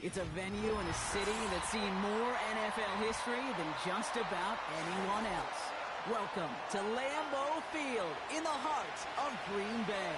It's a venue and a city that's seen more NFL history than just about anyone else. Welcome to Lambeau Field in the heart of Green Bay.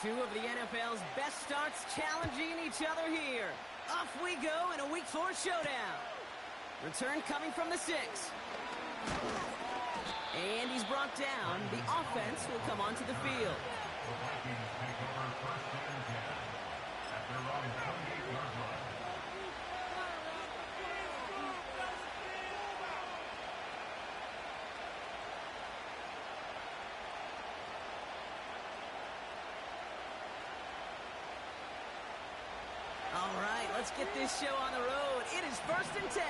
Two of the NFL's best starts challenging each other here. Off we go in a Week 4 showdown. Return coming from the 6. And he's brought down. The offense will come onto the field. The Vikings take over first and 10 at their own 28-yard line. All right, let's get this show on the road. It is first and 10.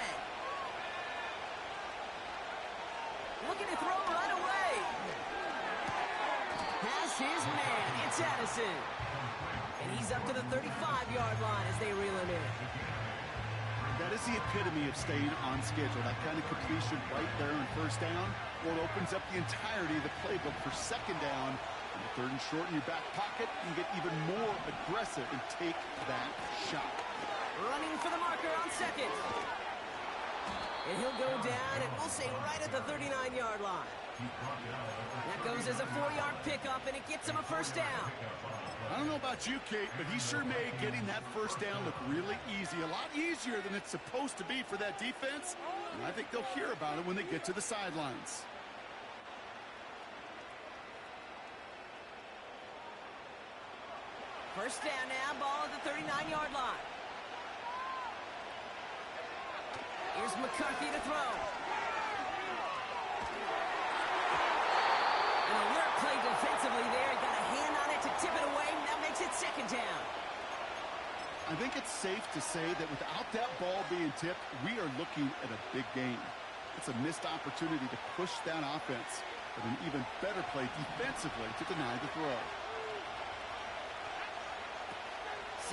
Looking to throw right away. Has his man. It's Addison. And he's up to the 35-yard line as they reel him in. That is the epitome of staying on schedule. That kind of completion right there on first down. Well, it opens up the entirety of the playbook for second down. And third and short in your back pocket, you can get even more aggressive and take that shot. Running for the marker on second. And he'll go down, and we'll say right at the 39-yard line. That goes as a 4-yard pickup, and it gets him a first down. I don't know about you, Kate, but he sure made getting that first down look really easy. A lot easier than it's supposed to be for that defense. And I think they'll hear about it when they get to the sidelines. First down now, ball at the 39-yard line. Here's McCarthy to throw. An alert play defensively there. He got a hand on it to tip it away, and that makes it second down. I think it's safe to say that without that ball being tipped, we are looking at a big game. It's a missed opportunity to push that offense, but an even better play defensively to deny the throw.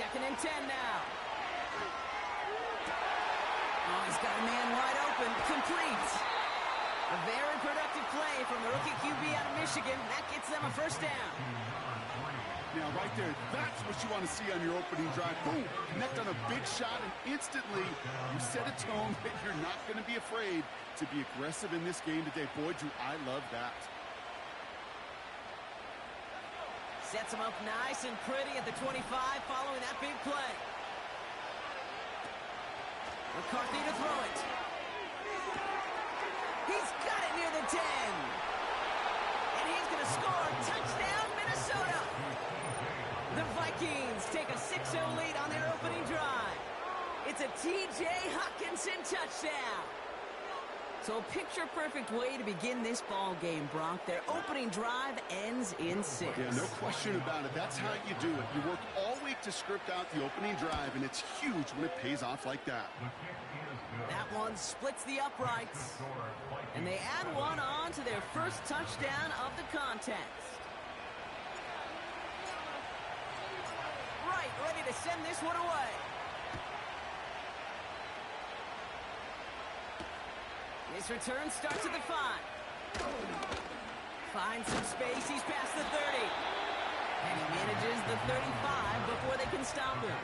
Second and 10 now. Oh, he's got a man wide open. Complete. A very productive play from the rookie QB out of Michigan. That gets them a first down. Now, right there, that's what you want to see on your opening drive. Boom, connect on a big shot, and instantly you set a tone that you're not going to be afraid to be aggressive in this game today. Boy, do I love that. Sets him up nice and pretty at the 25 following that big play. McCarthy to throw it. He's got it near the 10. And he's going to score. Touchdown, Minnesota. The Vikings take a 6-0 lead on their opening drive. It's a T.J. Hockenson touchdown. So a picture-perfect way to begin this ball game, Brock. Their opening drive ends in 6. Yeah, no question about it. That's how you do it. You work all week to script out the opening drive, and it's huge when it pays off like that. That one splits the uprights. And they add one on to their first touchdown of the contest. Right, ready to send this one away. His return starts at the 5. Finds some space. He's past the 30. And he manages the 35 before they can stop him.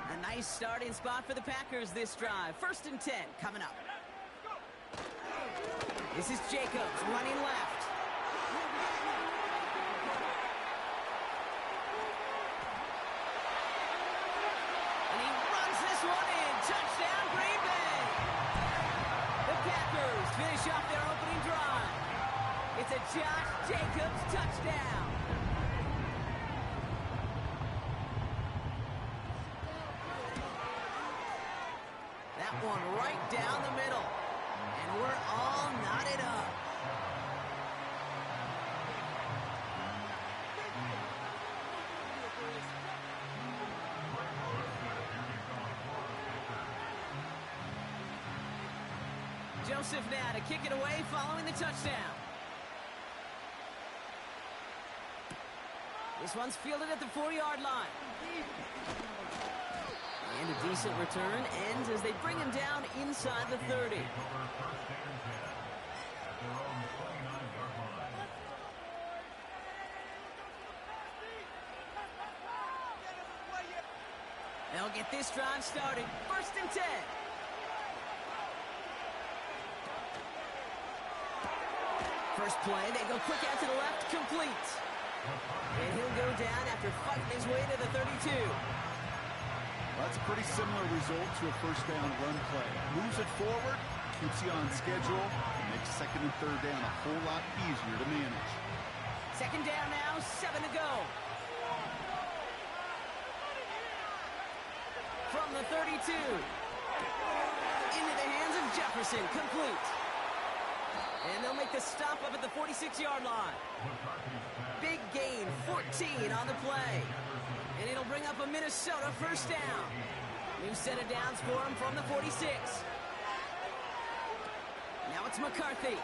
A nice starting spot for the Packers this drive. First and 10 coming up. This is Jacobs running left. Touchdown, Green Bay! The Packers finish off their opening drive. It's a Josh Jacobs touchdown. That one right down the middle. And we're all knotted up. Joseph now to kick it away following the touchdown. This one's fielded at the 4-yard line. And a decent return ends as they bring him down inside the 30. They'll get this drive started. 1st and 10. First play, they go quick out to the left, complete. And he'll go down after fighting his way to the 32. Well, that's a pretty similar result to a first down run play. Moves it forward, keeps you on schedule, and makes 2nd and 3rd down a whole lot easier to manage. 2nd down now, 7 to go. From the 32. Into the hands of Jefferson, complete. And they'll make the stop up at the 46-yard line. Big gain, 14 on the play. And it'll bring up a Minnesota 1st down. New set of downs for him from the 46. Now it's McCarthy.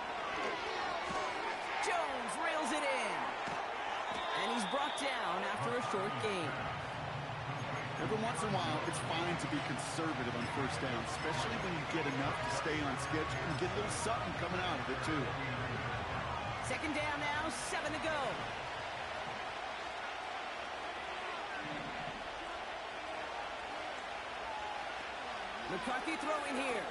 Jones reels it in. And he's brought down after a short gain. Every once in a while, it's fine to be conservative on 1st down, especially when you get enough to stay on schedule and get a little something coming out of it, too. 2nd down now, 7 to go. McCarthy throwing here.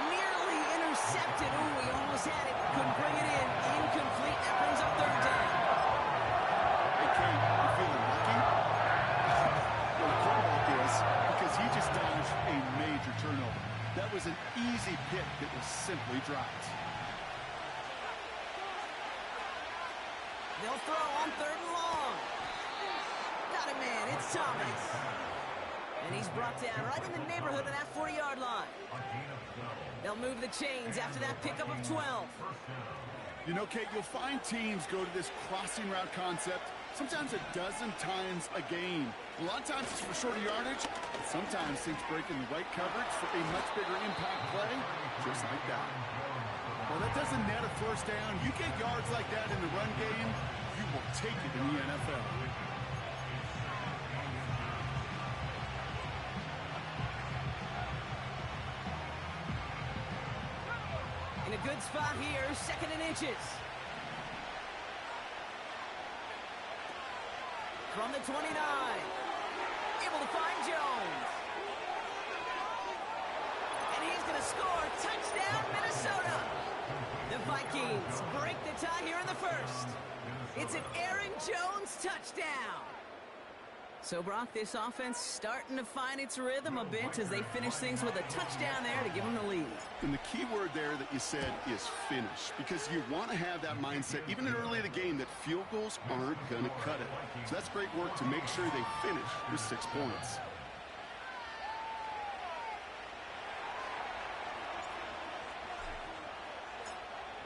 Nearly intercepted. Ooh, he almost had it. Couldn't bring it in. Incomplete. That brings up 3rd down. Hey, Kate, you feeling lucky? Well, the quarterback is, because he just dodged a major turnover. That was an easy pick that was simply dropped. They'll throw on 3rd and long. Got it, man. It's Thomas. And he's brought down right in the neighborhood of that 40-yard line. They'll move the chains after that pickup of 12. You know, Kate, you'll find teams go to this crossing route concept sometimes a dozen times a game. A lot of times it's for shorter yardage, but sometimes teams break in the right coverage for a much bigger impact play, just like that. Well, that doesn't net a 1st down. You get yards like that in the run game, you will take it in the NFL. In a good spot here, 2nd and inches. From the 29. Able to find Jones. And he's going to score. Touchdown, Minnesota. The Vikings break the tie here in the 1st. It's an Aaron Jones touchdown. So, Brock, this offense starting to find its rhythm a bit as they finish things with a touchdown there to give them the lead. And the key word there that you said is finish, because you want to have that mindset, even early in the game, that field goals aren't going to cut it. So that's great work to make sure they finish with 6 points.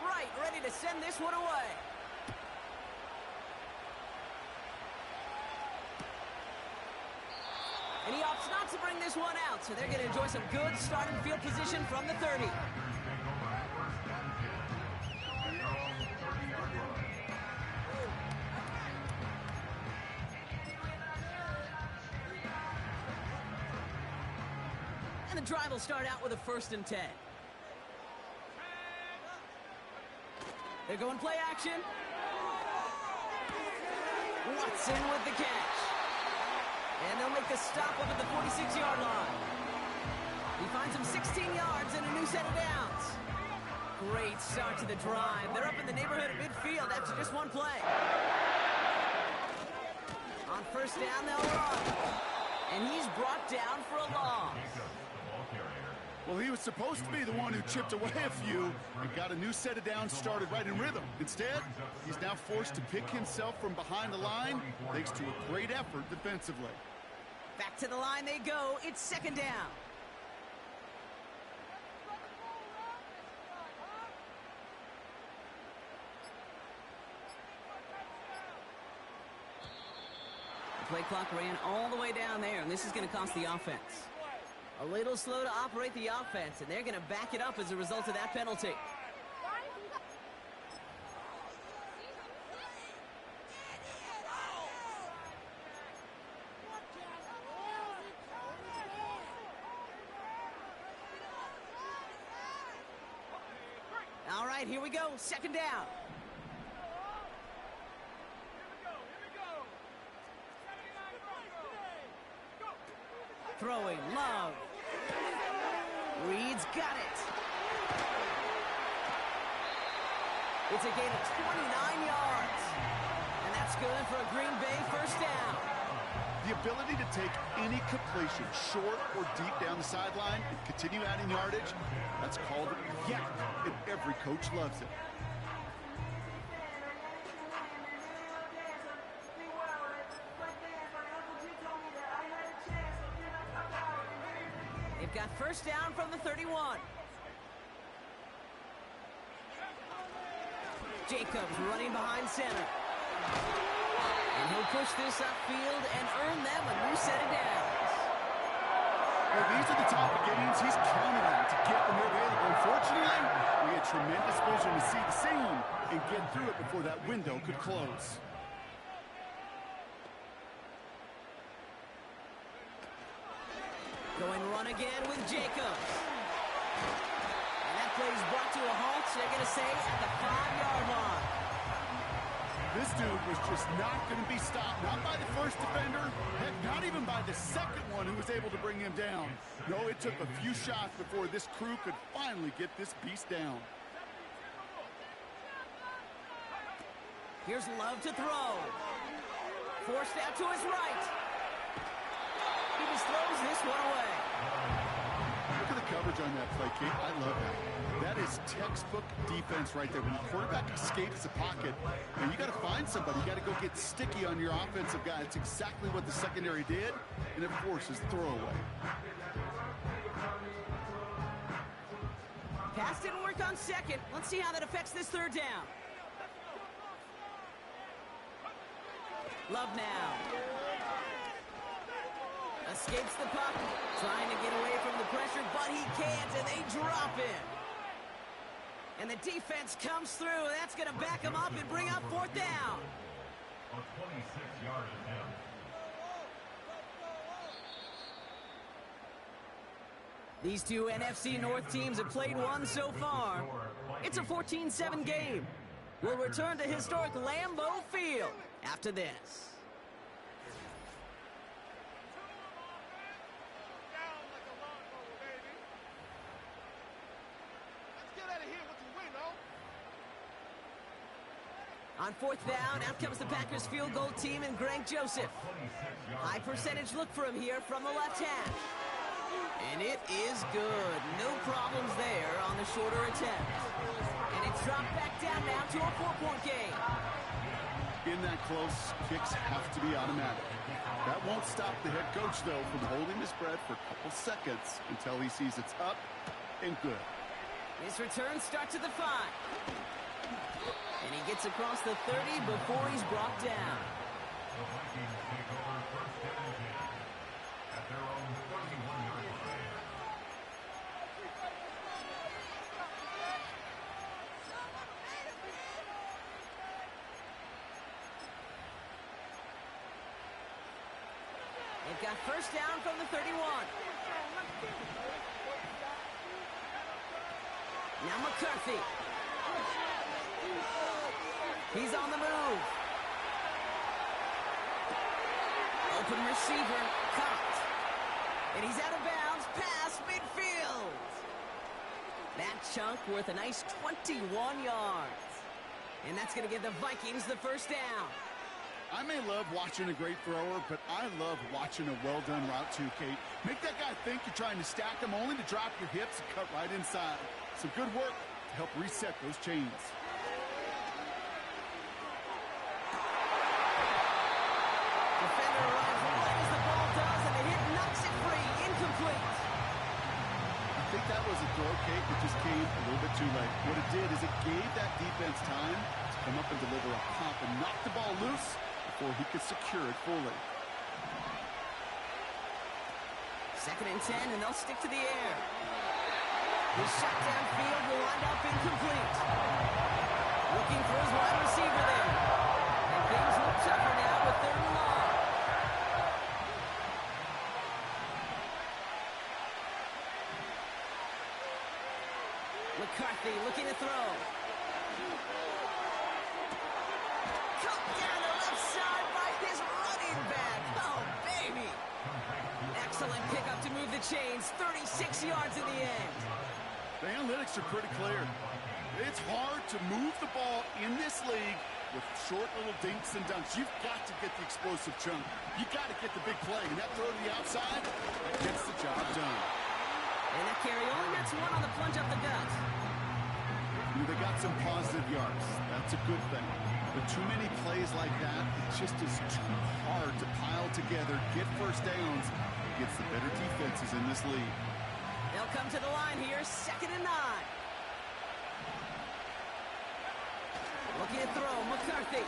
Right, ready to send this one away. And he opts not to bring this one out, so they're going to enjoy some good starting field position from the 30. And the drive will start out with a 1st and 10. They're going play action. Watson with the catch. And they'll make the stop up at the 46-yard line. He finds him 16 yards and a new set of downs. Great start to the drive. They're up in the neighborhood of midfield after just one play. On 1st down, they'll run. And he's brought down for a loss. Well, he was supposed to be the one who chipped away a few and got a new set of downs started right in rhythm. Instead, he's now forced to pick himself from behind the line thanks to a great effort defensively. Back to the line they go. It's 2nd down. The play clock ran all the way down there, and this is going to cost the offense. A little slow to operate the offense, and they're going to back it up as a result of that penalty. All right, here we go. Second down. Throwing, Love. Reed's got it. It's a gain of 29 yards. And that's good for a Green Bay first down. The ability to take any completion, short or deep down the sideline, and continue adding yardage, that's called yak, and every coach loves it. They've got first down from the 31. Jacobs running behind center. And he'll push this upfield and earn them a new set of downs. Well, these are the type of games he's counting on to get when they're available. Unfortunately, we had tremendous vision to see the seam and get through it before that window could close. Going run again with Jacobs. And that play is brought to a halt, so they're going to say at the 5-yard line. This dude was just not going to be stopped, not by the first defender, heck, not even by the second one who was able to bring him down. No, it took a few shots before this crew could finally get this beast down. Here's Love to throw. Forced out to his right. He just throws this one away. Look at the coverage on that play, Kate. I love that. That is textbook defense right there. When the quarterback escapes the pocket, and you got to find somebody. You got to go get sticky on your offensive guy. It's exactly what the secondary did, and it forces throwaway. Pass didn't work on second. Let's see how that affects this third down. Love now. Escapes the puck, trying to get away from the pressure, but he can't, and they drop him. And the defense comes through, and that's going to back him up and bring up fourth down. A 26-yard attempt. These two NFC North teams have played one so far. It's a 14-7 game. We'll return to historic Lambeau Field after this. On fourth down, out comes the Packers field goal team and Greg Joseph. High percentage look for him here from the left hash. And it is good. No problems there on the shorter attempt. And it's dropped back down now to a 4-point game. In that close, kicks have to be automatic. That won't stop the head coach, though, from holding his breath for a couple seconds until he sees it's up and good. His return starts at the 5. And he gets across the 30 before he's brought down. The Vikings take over first down and 10 at their own 31-yard line. They've got first down from the 31. Now McCarthy. He's on the move. Open receiver, caught. And he's out of bounds, past midfield. That chunk worth a nice 21 yards. And that's going to give the Vikings the first down. I may love watching a great thrower, but I love watching a well-done route too, Kate. Make that guy think you're trying to stack him only to drop your hips and cut right inside. Some good work to help reset those chains. Defender arrives right as the ball does, and the hit knocks it free. Incomplete. I think that was a throw, Kate, that just came a little bit too late. What it did is it gave that defense time to come up and deliver a pump and knock the ball loose before he could secure it fully. 2nd and 10, and they'll stick to the air. His shot downfield will wind up incomplete. Looking for his wide receiver there. And things look tougher now with 3rd and long. McCarthy looking to throw. Cut down the left side by his running back. Oh, baby. Excellent pickup to move the chains. 36 yards in the end. The analytics are pretty clear. It's hard to move the ball in this league with short little dinks and dunks. You've got to get the explosive chunk. You've got to get the big play. And that throw to the outside, that gets the job done. And that carry only gets 1 on the plunge up the gut. They got some positive yards. That's a good thing. But too many plays like that, it just is too hard to pile together, get first downs, against the better defenses in this league. They'll come to the line here, 2nd and 9. Looking to throw, McCarthy.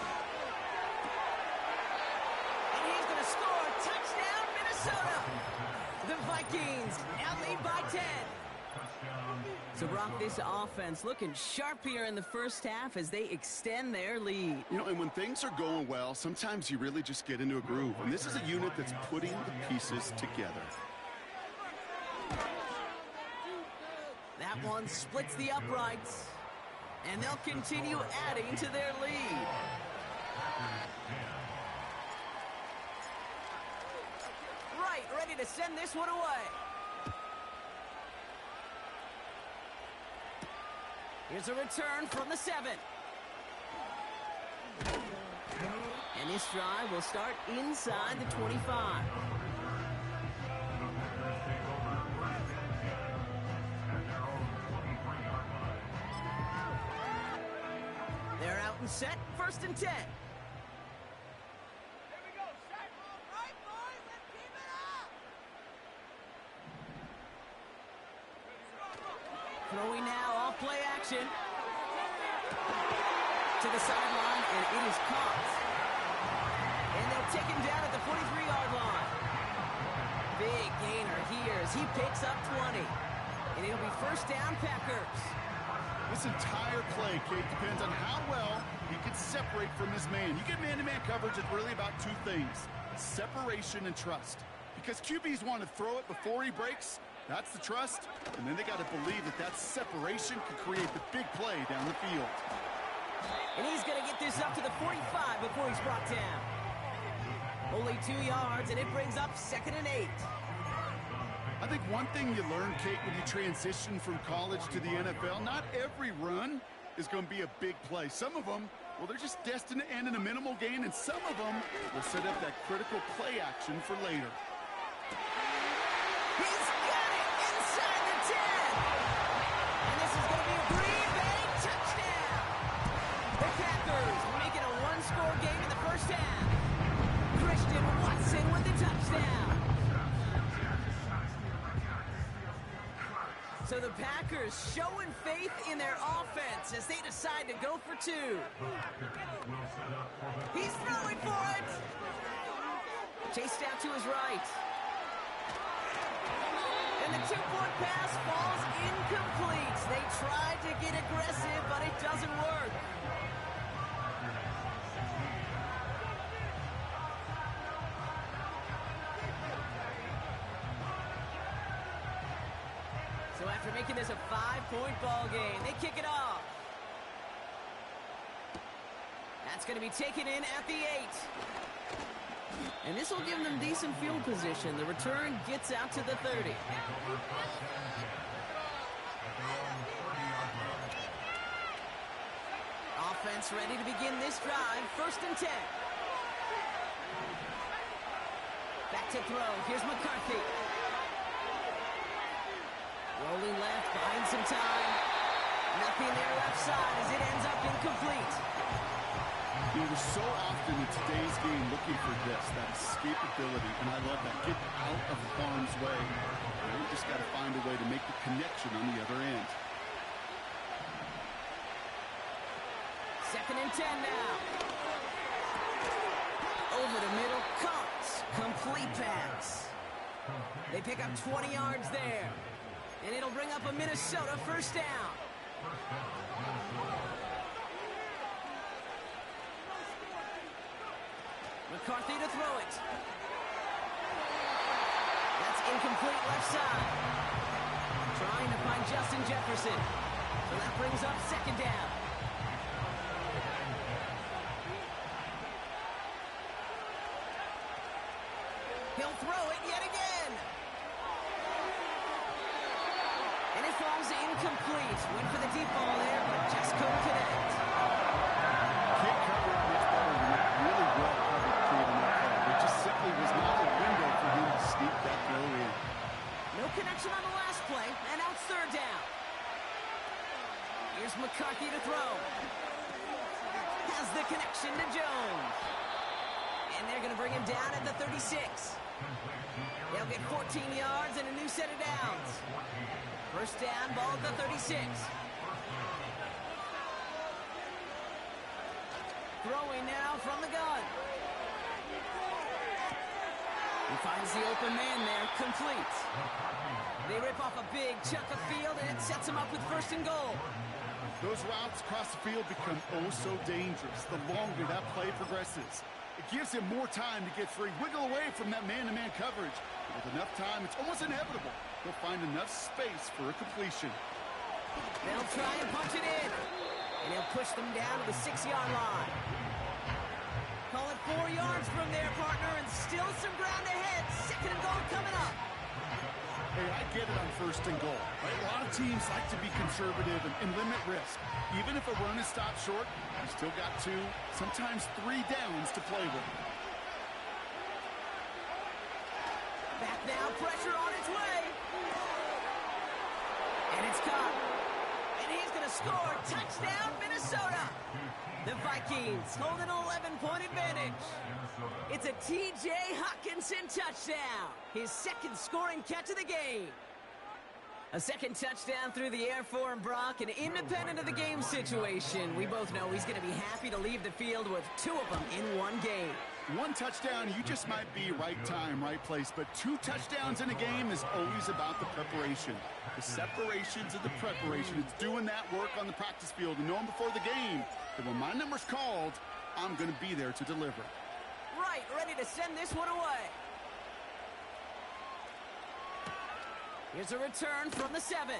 And he's going to score. Touchdown, Minnesota. The Vikings now lead by 10. So, Brock, this offense looking sharp here in the first half as they extend their lead. You know, and when things are going well, sometimes you really just get into a groove. And this is a unit that's putting the pieces together. That one splits the uprights. And they'll continue adding to their lead. Right, ready to send this one away. Here's a return from the 7. And this drive will start inside the 25. They're out and set, 1st and 10. Here we go. Shot ball right, boys. Let's keep it up. Throwing now, off play action. To the sideline, and it is caught. And they'll take him down at the 43-yard line. Big gainer here as he picks up 20. And it'll be 1st down, Packers. This entire play, Kate, depends on how well he can separate from his man. You get man-to-man coverage, it's really about 2 things: separation and trust. Because QBs want to throw it before he breaks. That's the trust. And then they got to believe that that separation can create the big play down the field. And he's going to get this up to the 45 before he's brought down. Only 2 yards, and it brings up 2nd and 8. I think one thing you learn, Kate, when you transition from college to the NFL, not every run is going to be a big play. Some of them, well, they're just destined to end in a minimal gain, and some of them will set up that critical play action for later. He's got it inside the 10. And this is going to be a Green Bay touchdown. The Packers make it a 1-score game in the first half. Christian Watson with the touchdown. So the Packers showing faith in their offense as they decide to go for 2. He's throwing for it. Chased out to his right. And the 2-point pass falls incomplete. They tried to get aggressive, but it doesn't work. So after making this a 5-point ball game, they kick it off. That's going to be taken in at the 8. And this will give them decent field position. The return gets out to the 30. Offense ready to begin this drive. 1st and 10. Back to throw. Here's McCarthy. Rolling left, buying some time. Nothing there left side as it ends up incomplete. You know, we're so often in today's game looking for this, that escapability, and I love that. Get out of harm's way. You just got to find a way to make the connection on the other end. 2nd and 10 now. Over the middle, Cox. Complete pass. They pick up 20 yards there. And it'll bring up a Minnesota first down. McCarthy to throw it. That's incomplete left side. Trying to find Justin Jefferson. So that brings up second down. He'll throw it yet again. And it falls incomplete. Went for the deep ball there, but just couldn't connect. Can't cover it much better than that. Really well covered creating that play. There just simply was not a window for him to sneak that throw in. No connection on the last play, and now it's third down. Here's McCarthy to throw. Has the connection to Jones. And they're going to bring him down at the 36. They'll get 14 yards and a new set of downs. First down, ball at the 36. Throwing now from the gun. He finds the open man there, complete. They rip off a big chunk of field, and it sets him up with first and goal. Those routes across the field become oh so dangerous the longer that play progresses. It gives him more time to get free, wiggle away from that man-to-man coverage. And with enough time, it's almost inevitable. He'll find enough space for a completion. They'll try and punch it in. And he'll push them down to the 6-yard line. Call it 4 yards from there, partner, and still some ground ahead. Second and goal coming up. Hey, I get it on first and goal. Right? A lot of teams like to be conservative and limit risk. Even if a run is stopped short, you still got 2, sometimes 3 downs to play with. Back now, pressure on its way. And it's caught. And he's going to score. Touchdown, Minnesota. The Vikings hold an 11-point advantage. It's a T.J. Hockenson touchdown. His second scoring catch of the game. A second touchdown through the air for Brock, and independent of the game situation, we both know he's going to be happy to leave the field with 2 of them in one game. 1 touchdown, you just might be right time, right place, but 2 touchdowns in a game is always about the preparation. The separations of the preparation. It's doing that work on the practice field and knowing before the game that when my number's called, I'm going to be there to deliver. Right, ready to send this one away. Here's a return from the 7.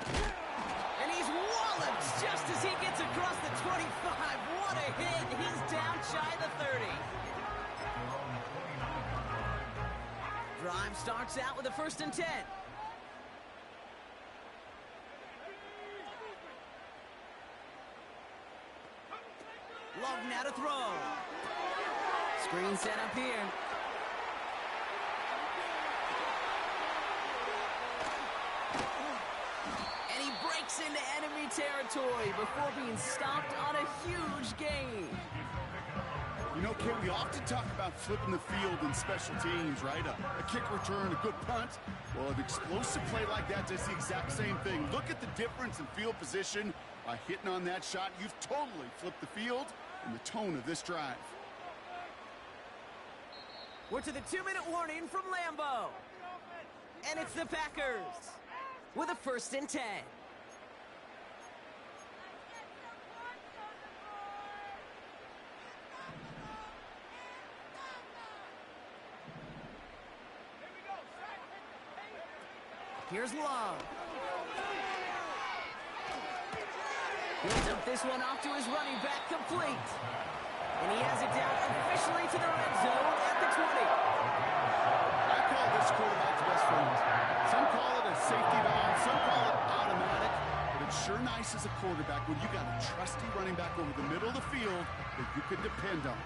And he's walloped just as he gets across the 25. What a hit. He's down shy of the 30. Drive starts out with a 1st and 10. Love now to throw. Screen set up here. Breaks into enemy territory before being stopped on a huge gain. You know, Kit, we often talk about flipping the field in special teams, right? A kick return, a good punt. Well, an explosive play like that does the exact same thing. Look at the difference in field position. By hitting on that shot, you've totally flipped the field and the tone of this drive. We're to the 2-minute warning from Lambeau. And it's the Packers with a 1st and 10. Here's Love. He'll dump this one off to his running back, complete. And he has it down officially to the red zone at the 20. I call this quarterback's best friend. Some call it a safety valve, some call it automatic, but it's sure nice as a quarterback when you got a trusty running back over the middle of the field that you can depend on.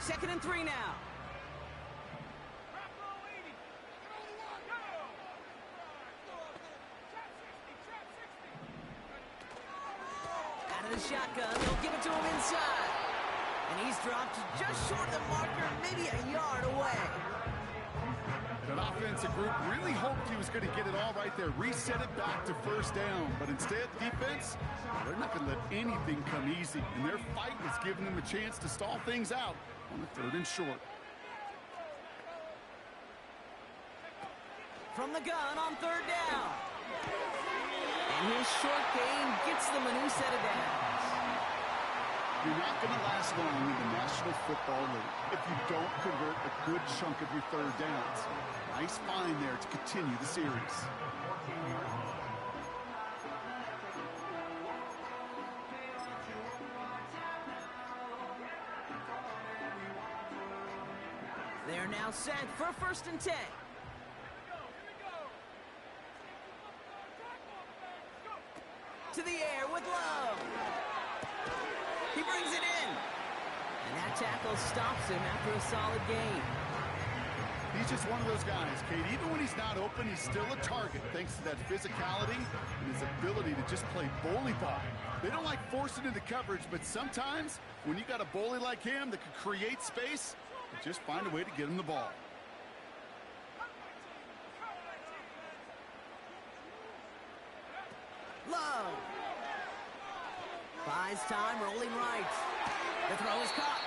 Second and 3 now. Shotgun, they'll give it to him inside. And he's dropped just short of the marker, maybe a yard away. That offensive group really hoped he was going to get it all right there, reset it back to first down. But instead, defense, they're not going to let anything come easy. And their fight is giving them a chance to stall things out on the 3rd and short. From the gun on 3rd down. And his short gain gets them a new set of downs. You're not going to last long in the National Football League if you don't convert a good chunk of your 3rd downs. Nice find there to continue the series. They're now set for 1st and 10. To the air with Love. He brings it in. And that tackle stops him after a solid gain. He's just one of those guys, Kate. Even when he's not open, he's still a target thanks to that physicality and his ability to just play bully ball. They don't like forcing into coverage, but sometimes when you got a bully like him that can create space, you just find a way to get him the ball. Love. Buys time, rolling right. The throw is caught.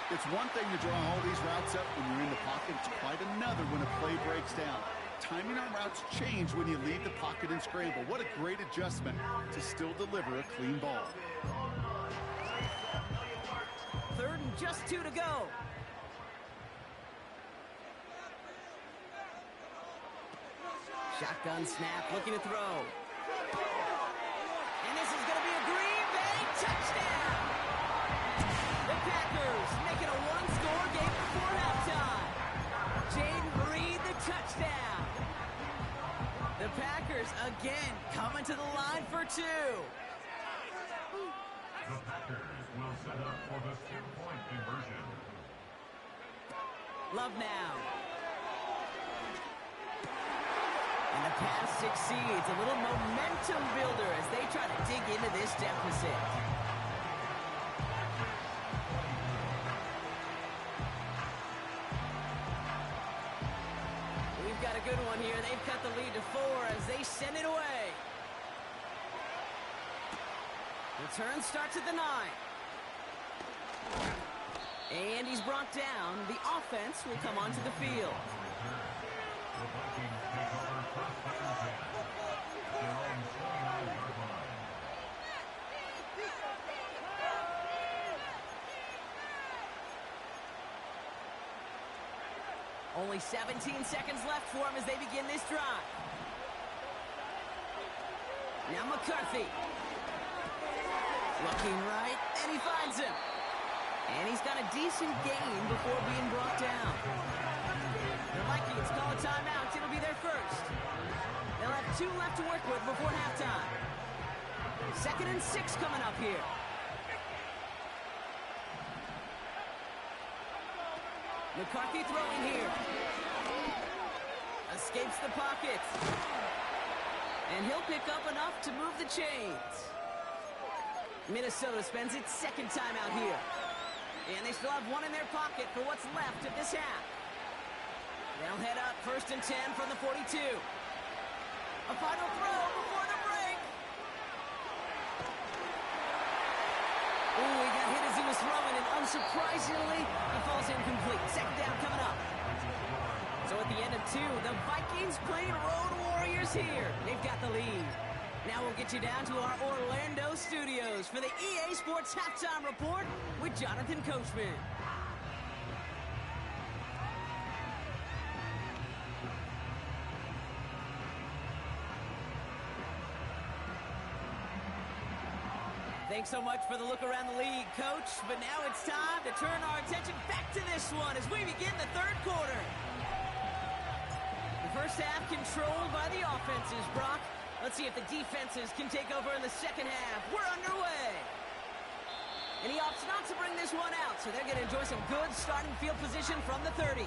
It's one thing to draw all these routes up when you're in the pocket. It's quite another when a play breaks down. Timing on routes change when you leave the pocket and scramble. What a great adjustment to still deliver a clean ball. 3rd and just 2 to go. Shotgun snap, looking to throw. And this is going to be a Green Bay touchdown. The Packers make it a one-score game before halftime. Jaden Reed, the touchdown. The Packers again coming to the line for 2. The Packers will set up for the 2-point conversion. Love now. And the pass succeeds. A little momentum builder as they try to dig into this deficit. We've got a good one here. They've cut the lead to 4 as they send it away. Return starts at the 9. And he's brought down. The offense will come onto the field. The Vikings take over 1st and 10. Their own 29-yard line. Only 17 seconds left for him as they begin this drive. Now McCarthy. Looking right, and he finds him. And he's got a decent gain before being brought down. The Vikings call a timeout. It'll be their first. They'll have 2 left to work with before halftime. 2nd and 6 coming up here. McCarthy throwing here. Escapes the pocket. And he'll pick up enough to move the chains. Minnesota spends its 2nd timeout here. And they still have 1 in their pocket for what's left of this half. They'll head up 1st and 10 from the 42. A final throw before the break. Ooh, he got hit as he was throwing, and unsurprisingly, he falls incomplete. 2nd down coming up. So at the end of 2, the Vikings playing Road Warriors here. They've got the lead. Now we'll get you down to our Orlando studios for the EA Sports Halftime Report with Jonathan Coachman. Thanks so much for the look around the league, Coach. But now it's time to turn our attention back to this one as we begin the 3rd quarter. The first half controlled by the offenses, Brock. Let's see if the defenses can take over in the 2nd half. We're underway. And he opts not to bring this one out, so they're going to enjoy some good starting field position from the 30.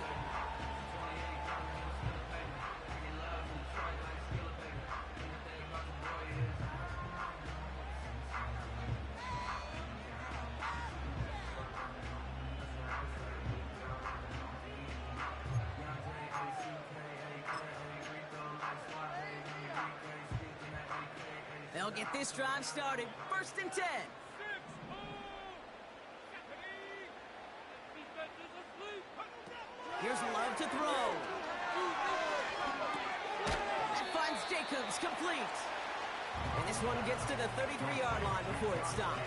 They'll get this drive started. 1st and 10. Here's Love to throw. That finds Jacobs complete. And this one gets to the 33-yard line before it's stopped.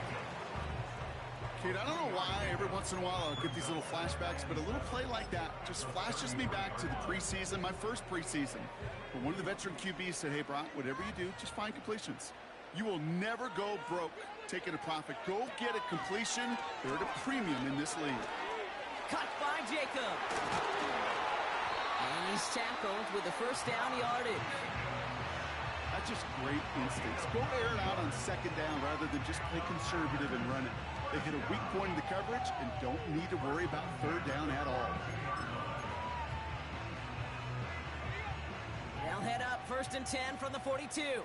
Kid, I don't know why every once in a while I'll get these little flashbacks, but a little play like that just flashes me back to the preseason, my first preseason. When one of the veteran QBs said, hey, Brock, whatever you do, just find completions. You will never go broke taking a profit. Go get a completion. They're at a premium in this league. Cut by Jacob. And he's tackled with the 1st down yardage. That's just great instincts. Go air it out on 2nd down rather than just play conservative and run it. They hit a weak point in the coverage and don't need to worry about 3rd down at all. They'll head up 1st and 10 from the 42.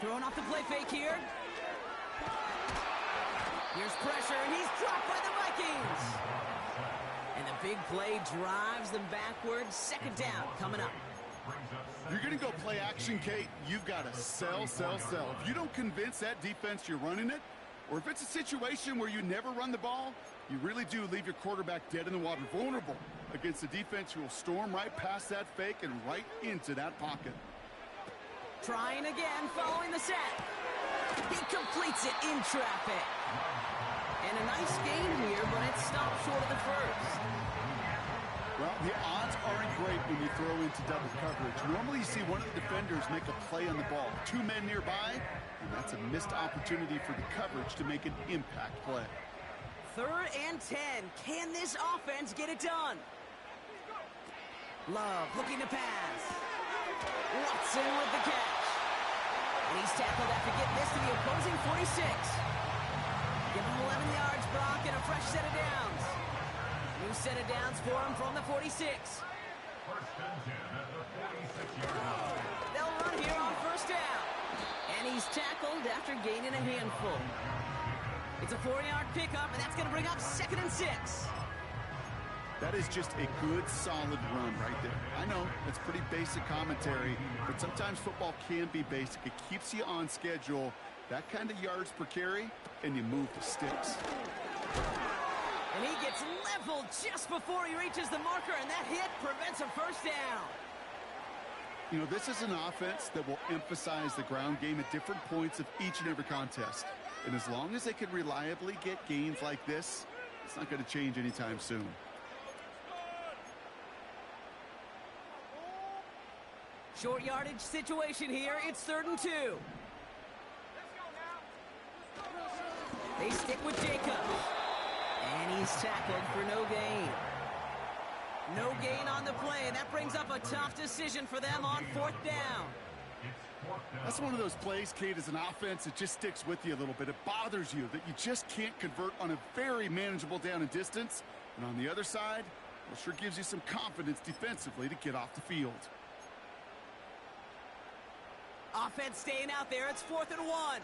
Throwing off the play fake here. Here's pressure, and he's dropped by the Vikings. And the big play drives them backwards. 2nd down coming up. If you're going to go play action, Kate, you've got to sell, sell, sell. If you don't convince that defense you're running it, or if it's a situation where you never run the ball, you really do leave your quarterback dead in the water, vulnerable against a defense who will storm right past that fake and right into that pocket. Trying again, following the set. He completes it in traffic. And a nice gain here, but it stopped short of the 1st. Well, the odds aren't great when you throw into double coverage. Normally you see one of the defenders make a play on the ball. 2 men nearby, and that's a missed opportunity for the coverage to make an impact play. 3rd and 10. Can this offense get it done? Love looking to pass. Watson with the catch. And he's tackled after getting this to the opposing 46. Give him 11 yards, Brock, and a fresh set of downs. New set of downs for him from the 46. 1st and 10 at the 46-yard line. They'll run here on 1st down. And he's tackled after gaining a handful. It's a 4-yard pickup, and that's going to bring up 2nd and 6. That is just a good, solid run right there. I know, it's pretty basic commentary, but sometimes football can be basic. It keeps you on schedule, that kind of yards per carry, and you move the sticks. And he gets leveled just before he reaches the marker, and that hit prevents a 1st down. You know, this is an offense that will emphasize the ground game at different points of each and every contest. And as long as they can reliably get gains like this, it's not going to change anytime soon. Short yardage situation here. It's 3rd and 2. They stick with Jacobs. And he's tackled for no gain. No gain on the play, and that brings up a tough decision for them on 4th down. That's one of those plays, Kate, as an offense, it just sticks with you a little bit. It bothers you that you just can't convert on a very manageable down and distance. And on the other side, it sure gives you some confidence defensively to get off the field. Offense staying out there. It's 4th and 1.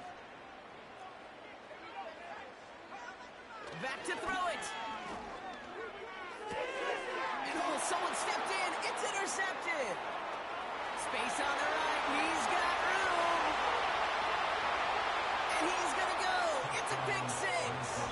Back to throw it. And oh, someone stepped in. It's intercepted. Space on the right. He's got room. And he's going to go. It's a pick 6.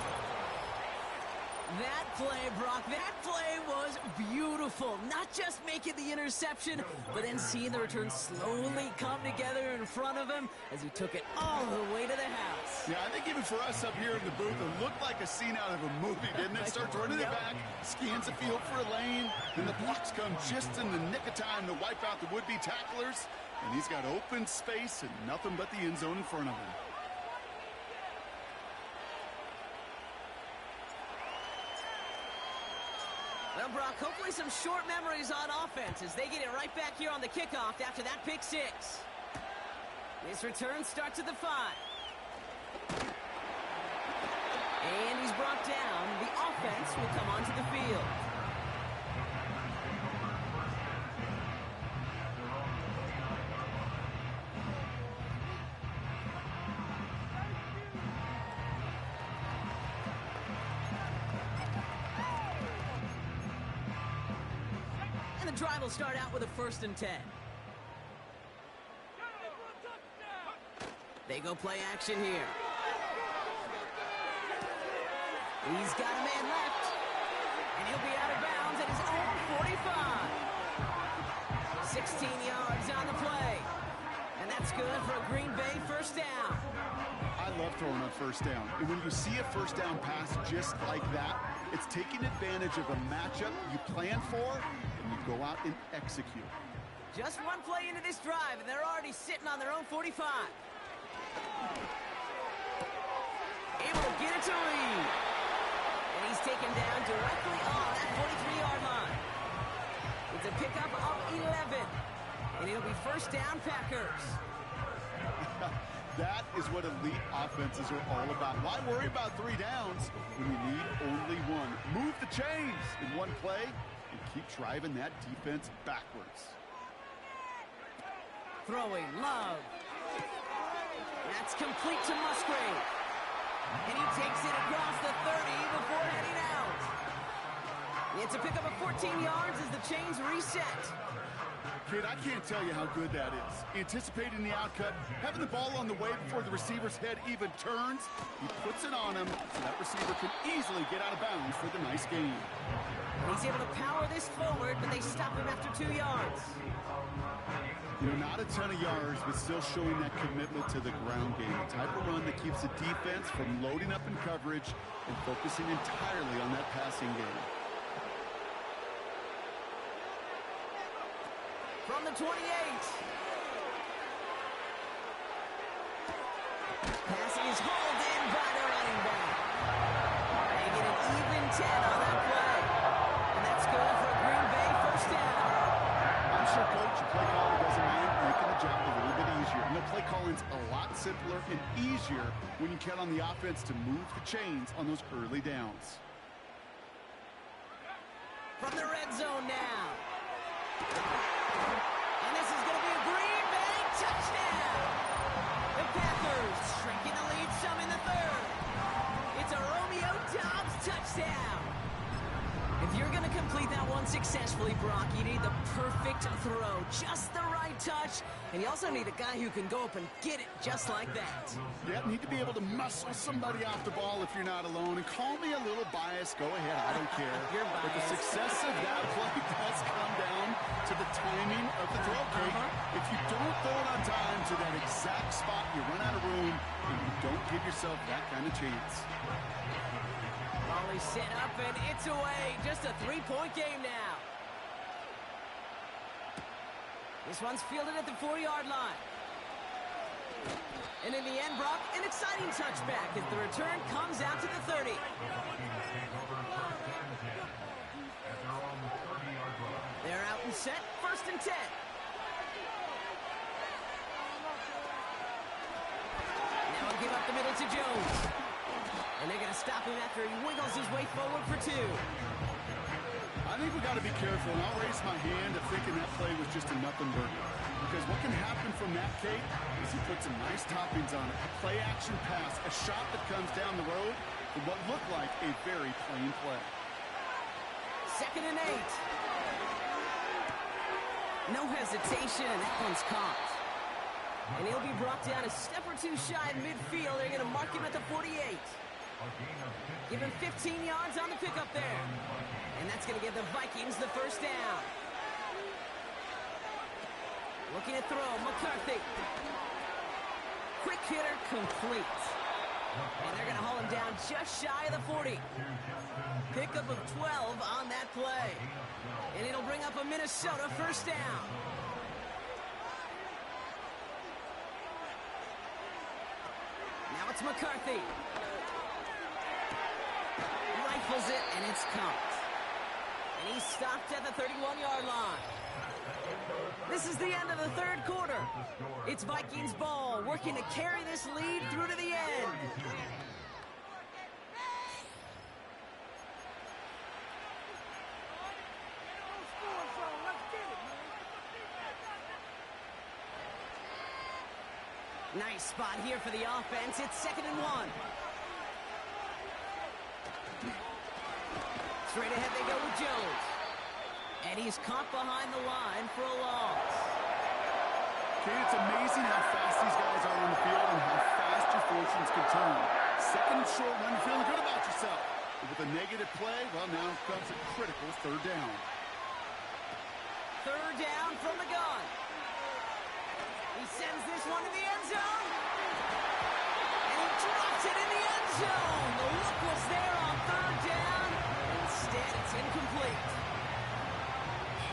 That play, Brock, that play was beautiful. Not just making the interception, but then seeing the return slowly come together in front of him as he took it all the way to the house. Yeah, I think even for us up here in the booth, it looked like a scene out of a movie, didn't it? Starts running it back, scans the field for a lane, then the blocks come just in the nick of time to wipe out the would-be tacklers, and he's got open space and nothing but the end zone in front of him. Well, Brock, hopefully some short memories on offense as they get it right back here on the kickoff after that pick 6. This return starts at the 5. And he's brought down. The offense will come onto the field. the drive will start out with a 1st and 10. They go play action here. He's got a man left. And he'll be out of bounds at his own 45. 16 yards on the play. And that's good for a Green Bay 1st down. I love throwing on 1st down. And when you see a 1st down pass just like that, it's taking advantage of a matchup you plan for, and you go out and execute. Just one play into this drive, and they're already sitting on their own 45. Able to get it to Reed. And he's taken down directly on that 43-yard line. It's a pickup of 11. And it'll be 1st down, Packers. That is what elite offenses are all about. Why worry about 3 downs when you need only one? Move the chains in one play and keep driving that defense backwards. Throwing, Love. That's complete to Musgrave. And he takes it across the 30 before heading out. It's a pickup of 14 yards as the chains reset. Kid, I can't tell you how good that is. Anticipating the outcut, having the ball on the way before the receiver's head even turns, he puts it on him so that receiver can easily get out of bounds for the nice gain. He's able to power this forward, but they stop him after 2 yards. You know, not a ton of yards, but still showing that commitment to the ground game. The type of run that keeps the defense from loading up in coverage and focusing entirely on that passing game. From the 28. Passing is hauled in by the running back. They get an even 10 on that play. And that's good for a Green Bay 1st down. I'm sure coach and play caller doesn't mind making the job a little bit easier. And the play calling's a lot simpler and easier when you count on the offense to move the chains on those early downs. From the red zone now. And this is going to be a Green Bay touchdown. The Packers shrinking the lead some in the 3rd. It's a Romeo Doubs touchdown. If you're going to complete that one successfully, Brock, you need the perfect throw, just the right touch, and you also need a guy who can go up and get it just like that. Yeah, need to be able to muscle somebody off the ball if you're not alone. And call me a little biased. Go ahead, I don't care. You're biased. But the success of that play does come down to the timing of the throw, Kate. If you don't throw it on time to that exact spot, you run out of room, and you don't give yourself that kind of chance. Volley set up, and it's away. Just a 3-point game now. This one's fielded at the 4-yard line. And in the end, Brock, an exciting touchback as the return comes out to the 30. They're out and set, 1st and 10. Now he'll give up the middle to Jones. And they're going to stop him after he wiggles his way forward for 2. I think we got to be careful, and I'll raise my hand of thinking that play was just a nothing burger. Because what can happen from that, Kate, is he puts some nice toppings on it. A play-action pass, a shot that comes down the road for what looked like a very plain play. 2nd and 8. No hesitation, and that one's caught. And he'll be brought down a step or 2 shy in midfield. They're going to mark him at the 48. Give him 15 yards on the pickup there. And that's going to give the Vikings the 1st down. Looking to throw, McCarthy. Quick hitter complete. And they're going to haul him down just shy of the 40. Pickup of 12 on that play. And it'll bring up a Minnesota 1st down. Now it's McCarthy. Rifles it, and it's caught. And he's stopped at the 31-yard line. This is the end of the 3rd quarter. It's Vikings ball, working to carry this lead through to the end. Nice spot here for the offense. It's 2nd and 1. Straight ahead they go with Jones. And he's caught behind the line for a loss. Okay, it's amazing how fast these guys are on the field and how fast your fortunes can turn. Second and short when you're feeling good about yourself. But with a negative play, well, now comes a critical third down. Third down from the gun. He sends this one to the end zone. And he drops it in the end zone. The look was there on third down. Instead, it's incomplete.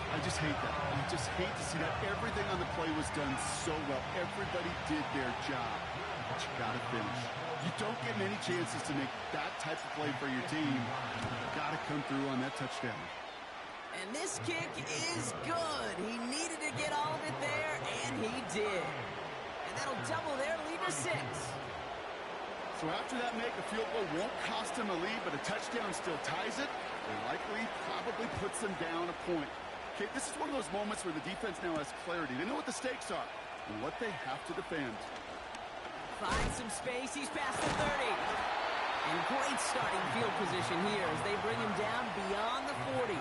I just hate that. I just hate to see that. Everything on the play was done so well. Everybody did their job. But you got to finish. You don't get many chances to make that type of play for your team. You got to come through on that touchdown. And this kick is good. He needed to get all of it there, and he did. And that'll double their lead to 6. So after that make, a field goal won't cost them a lead, but a touchdown still ties it. It likely probably puts them down a point. Okay, this is one of those moments where the defense now has clarity. They know what the stakes are and what they have to defend. Finds some space. He's past the 30. And great starting field position here as they bring him down beyond the 40.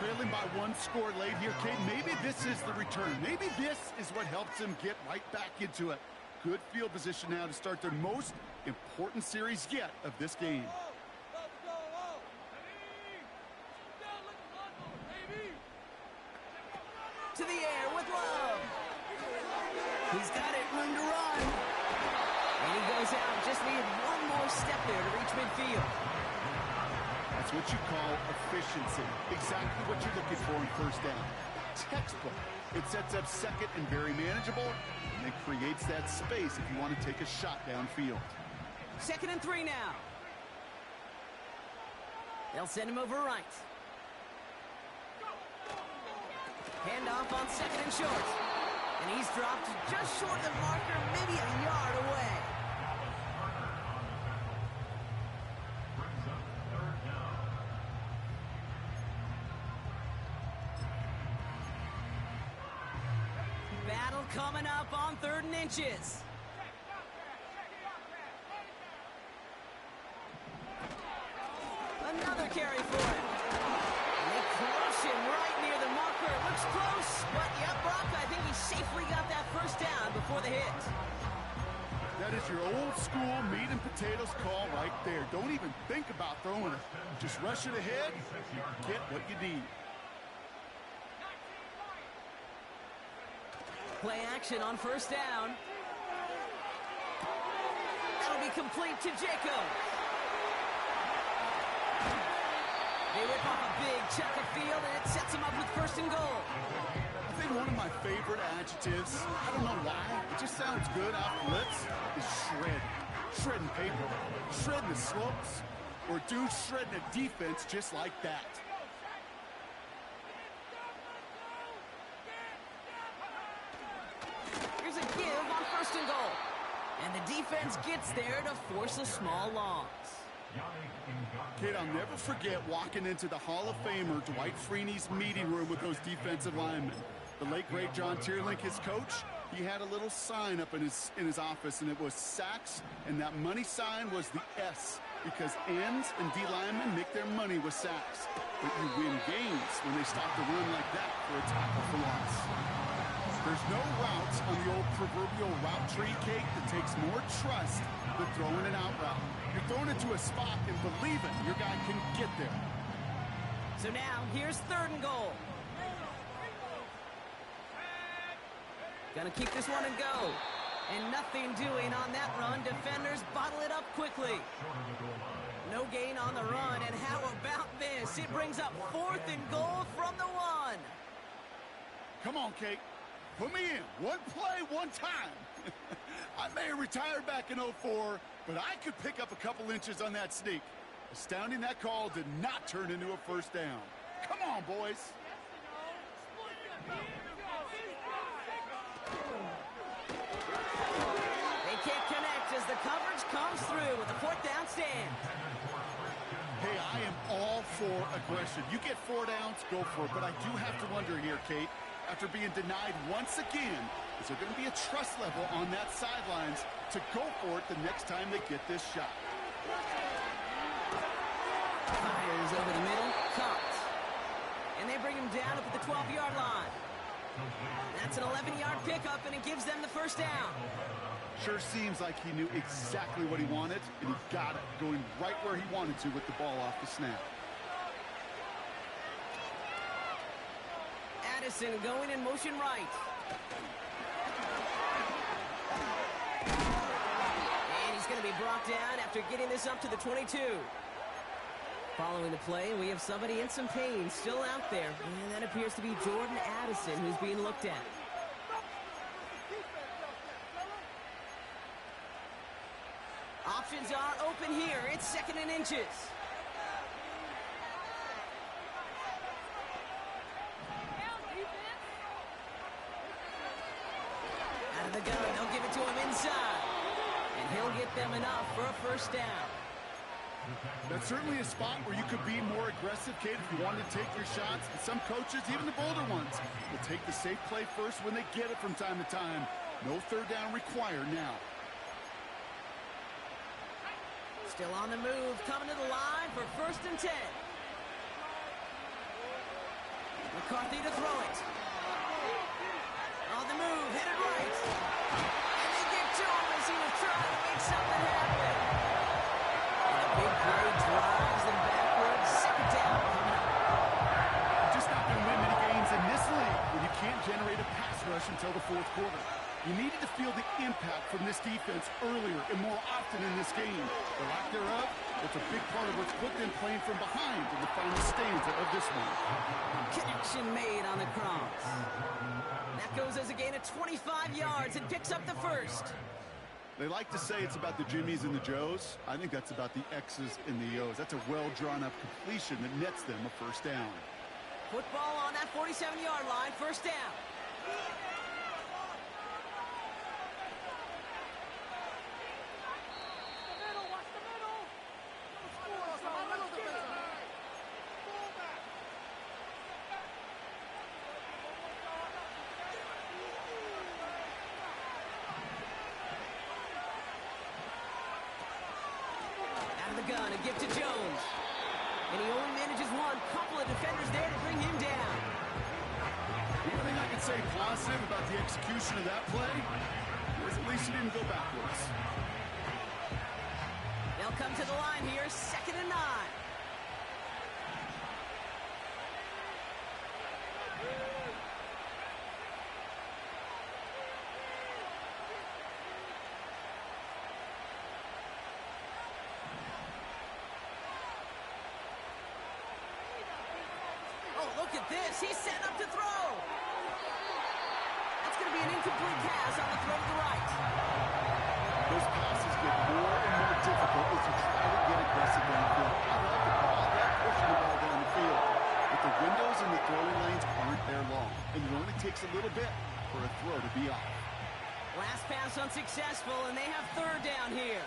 Trailing by 1 score late here, Kate. Maybe this is the return. Maybe this is what helps them get right back into it. Good field position now to start their most important series yet of this game. To the air with Love. He's got it, room to run. And he goes out. Just needed one more step there to reach midfield. That's what you call efficiency. Exactly what you're looking for in first down. Textbook. It sets up second and very manageable, and it creates that space if you want to take a shot downfield. 2nd and 3 now. They'll send him over right. Handoff on 2nd and short. And he's dropped just short of the marker, maybe a yard away. Battle coming up on 3rd and inches. Another carry for him. And they crush him right near the marker. It looks close, but yep, Brock, I think he safely got that first down before the hit. That is your old school meat and potatoes call right there. Don't even think about throwing it. Just rush it ahead, get what you need. Play action on 1st down. That'll be complete to Jacob. They rip off a big chunk of field, and it sets him up with 1st and goal. I think one of my favorite adjectives, I don't know why, it just sounds good off the lips, is shred. Shredding paper, shredding the slopes, or dude shredding a defense just like that. Here's a give on 1st and goal. And the defense gets there to force a small loss. Kid, I'll never forget walking into the Hall of Famer Dwight Freeney's meeting room with those defensive linemen. The late, great John Tierlink, his coach, he had a little sign up in his office, and it was sacks, and that money sign was the S, because ends and D linemen make their money with sacks. But you win games when they stop the run like that for a tackle for loss. There's no routes on the old proverbial route tree, Kate, that takes more trust than throwing an out route. You're throwing it to a spot and believing your guy can get there. So now, here's 3rd and goal. Gonna keep this one and go. And nothing doing on that run. Defenders bottle it up quickly. No gain on the run, and how about this? It brings up 4th and goal from the 1. Come on, Kate. Put me in. One play, one time. I may have retired back in 04, but I could pick up a couple inches on that sneak. Astounding that call did not turn into a 1st down. Come on, boys. They can't connect as the coverage comes through with a 4th down stand. Hey, I am all for aggression. You get 4 downs, go for it. But I do have to wonder here, Kate, after being denied once again, is there going to be a trust level on that sidelines to go for it the next time they get this shot? Fires over the middle, caught. And down up at the 12-yard line. That's an 11-yard pickup, and it gives them the first down. Sure seems like he knew exactly what he wanted, and he got it, going right where he wanted to with the ball off the snap. Addison going in motion right. And he's going to be brought down after getting this up to the 22. Following the play, we have somebody in some pain still out there, and that appears to be Jordan Addison who's being looked at. Options are open here. It's 2nd and inches. Out of the gun, they'll give it to him inside. And he'll get them enough for a first down. That's certainly a spot where you could be more aggressive, Kate, if you wanted to take your shots. And some coaches, even the bolder ones, will take the safe play first when they get it from time to time. No third down required now. Still on the move, coming to the line for 1st and 10. McCarthy to throw it. On the move, headed right. And they give to him as he was trying to make something happen. And a big play drives them backwards. 2nd down coming up. Just not going to win many games in this league when you can't generate a pass rush until the 4th quarter. You needed to feel the impact from this defense earlier and more often in this game. The lack thereof, it's a big part of what's put them playing from behind in the final stanza of this one. Connection made on the cross. That goes as a gain of 25 yards and picks up the first. They like to say it's about the Jimmies and the Joes. I think that's about the X's and the O's. That's a well-drawn-up completion that nets them a first down. Football on that 47-yard line, first down. Gun and give to Jones. And he only manages one. Couple of defenders there to bring him down. The only thing I can say positive about the execution of that play is at least he didn't go backwards. They'll come to the line here, 2nd and 9. Look at this. He's set up to throw. That's going to be an incomplete pass on the throw to the right. Those passes get more and more difficult as you try to get aggressive downfield. I like the ball, that pushing the ball down the field. But the windows and the throwing lanes aren't there long. And it only takes a little bit for a throw to be off. Last pass unsuccessful, and they have 3rd down here.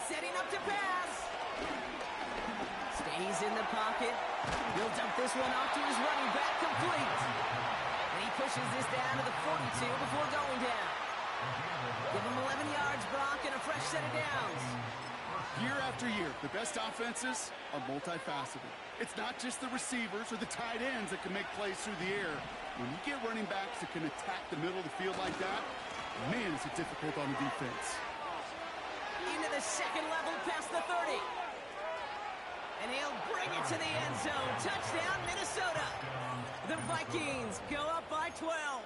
Setting up to pass. Stays in the pocket. He'll dump this one off to his running back, complete. And he pushes this down to the 42 before going down. Give him 11 yards, Brock, and a fresh set of downs. Year after year, the best offenses are multifaceted. It's not just the receivers or the tight ends that can make plays through the air. When you get running backs that can attack the middle of the field like that, man, is it difficult on the defense. Into the 2nd level past the 30. And he'll bring it to the end zone. Touchdown, Minnesota. The Vikings go up by 12.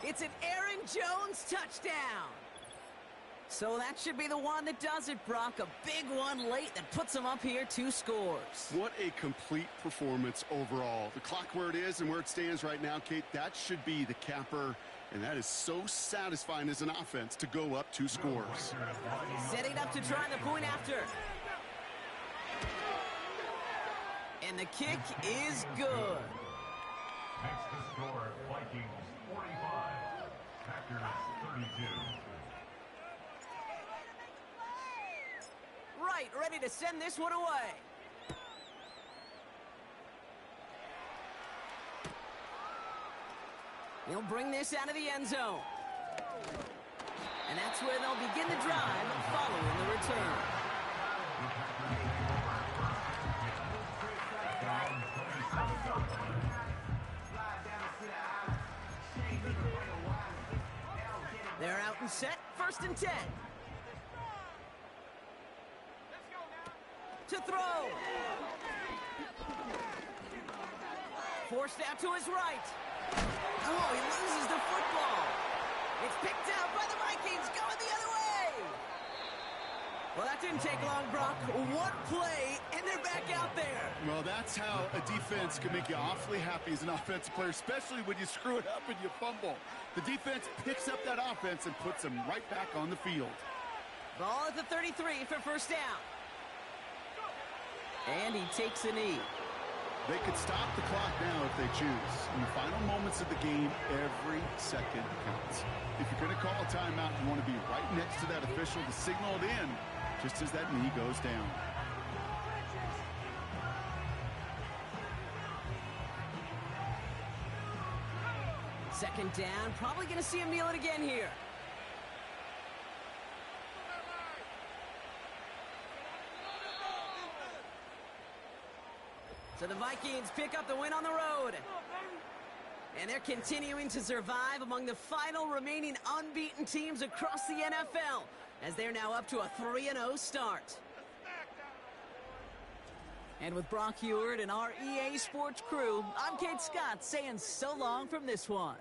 It's an Aaron Jones touchdown. So that should be the one that does it, Brock. A big one late that puts them up here 2 scores. What a complete performance overall. The clock where it is and where it stands right now, Kate, that should be the capper. And that is so satisfying as an offense to go up 2 scores. Setting up to try the point after. And the kick is good. Makes the score Vikings 45, Packers 32. Right, ready to send this one away. He'll bring this out of the end zone. And that's where they'll begin the drive following the return. They're out and set, 1st and 10. To throw. Forced out to his right. Oh, he loses the football. It's picked out by the Vikings, going the other way. Well, that didn't take long, Brock. One play, and they're back out there. Well, that's how a defense can make you awfully happy as an offensive player, especially when you screw it up and you fumble. The defense picks up that offense and puts them right back on the field. Ball at the 33 for 1st down. And he takes a knee. They could stop the clock now if they choose. In the final moments of the game, every second counts. If you're going to call a timeout, you want to be right next to that official to signal it in just as that knee goes down. Second down, probably going to see him kneel it again here. So the Vikings pick up the win on the road. And they're continuing to survive among the final remaining unbeaten teams across the NFL, as they're now up to a 3-0 start. And with Brock Heward and our EA Sports crew, I'm Kate Scott saying so long from this one.